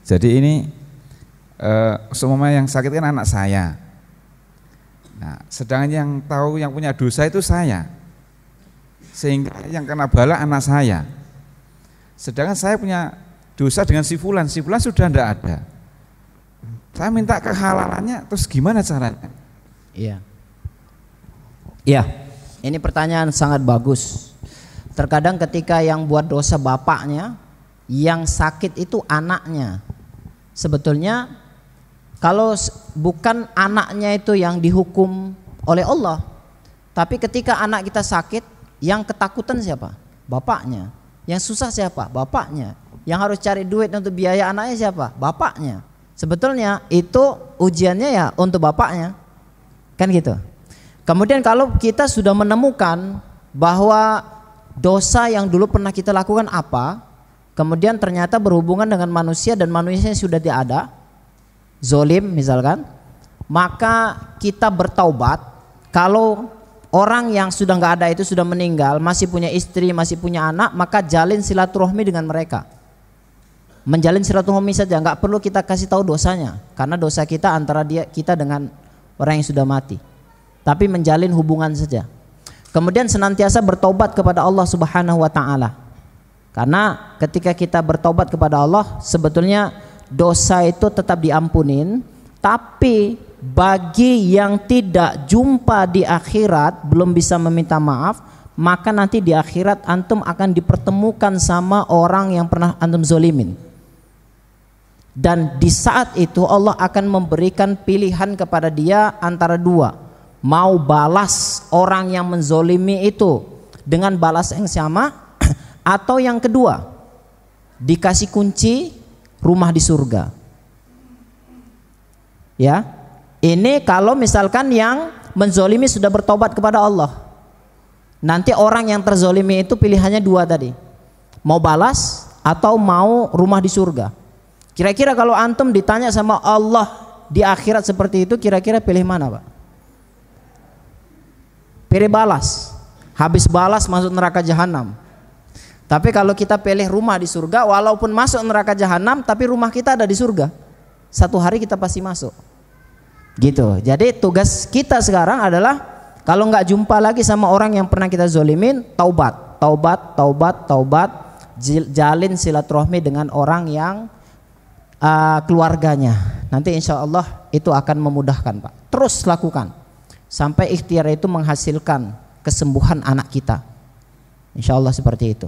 Jadi ini semua yang sakit kan anak saya. Nah, sedangkan yang tahu yang punya dosa itu saya. Sehingga yang kena bala anak saya. Sedangkan saya punya dosa dengan si fulan sudah tidak ada. Saya minta kehalalannya, terus gimana caranya? Iya. Iya. Ini pertanyaan sangat bagus. Terkadang ketika yang buat dosa bapaknya, yang sakit itu anaknya. Sebetulnya kalau bukan anaknya itu yang dihukum oleh Allah, tapi ketika anak kita sakit, yang ketakutan siapa? Bapaknya. Yang susah siapa? Bapaknya. Yang harus cari duit untuk biaya anaknya siapa? Bapaknya. Sebetulnya itu ujiannya ya untuk bapaknya. Kan gitu. Kemudian kalau kita sudah menemukan bahwa dosa yang dulu pernah kita lakukan apa, kemudian ternyata berhubungan dengan manusia dan manusia sudah tidak ada, zolim misalkan, maka kita bertaubat. Kalau orang yang sudah nggak ada itu sudah meninggal, masih punya istri, masih punya anak, maka jalin silaturahmi dengan mereka. Menjalin silaturahmi saja, nggak perlu kita kasih tahu dosanya, karena dosa kita antara kita dengan orang yang sudah mati. Tapi menjalin hubungan saja. Kemudian senantiasa bertobat kepada Allah Subhanahu wa taala. Karena ketika kita bertobat kepada Allah, sebetulnya dosa itu tetap diampunin, tapi bagi yang tidak jumpa di akhirat, belum bisa meminta maaf, maka nanti di akhirat antum akan dipertemukan sama orang yang pernah antum zolimin. Dan di saat itu Allah akan memberikan pilihan kepada dia antara dua. Mau balas orang yang menzolimi itu dengan balas yang sama, atau yang kedua, dikasih kunci rumah di surga. Ya, ini kalau misalkan yang menzolimi sudah bertobat kepada Allah. Nanti orang yang terzolimi itu pilihannya dua tadi, mau balas atau mau rumah di surga. Kira-kira kalau antum ditanya sama Allah di akhirat seperti itu, kira-kira pilih mana, Pak? Pilih balas. Habis balas masuk neraka jahanam. Tapi kalau kita pilih rumah di surga, walaupun masuk neraka jahanam, tapi rumah kita ada di surga. Satu hari kita pasti masuk. Gitu. Jadi tugas kita sekarang adalah kalau nggak jumpa lagi sama orang yang pernah kita zolimin, taubat, jalin silaturahmi dengan orang yang keluarganya. Nanti insya Allah itu akan memudahkan, Pak. Terus lakukan sampai ikhtiar itu menghasilkan kesembuhan anak kita. Insya Allah seperti itu.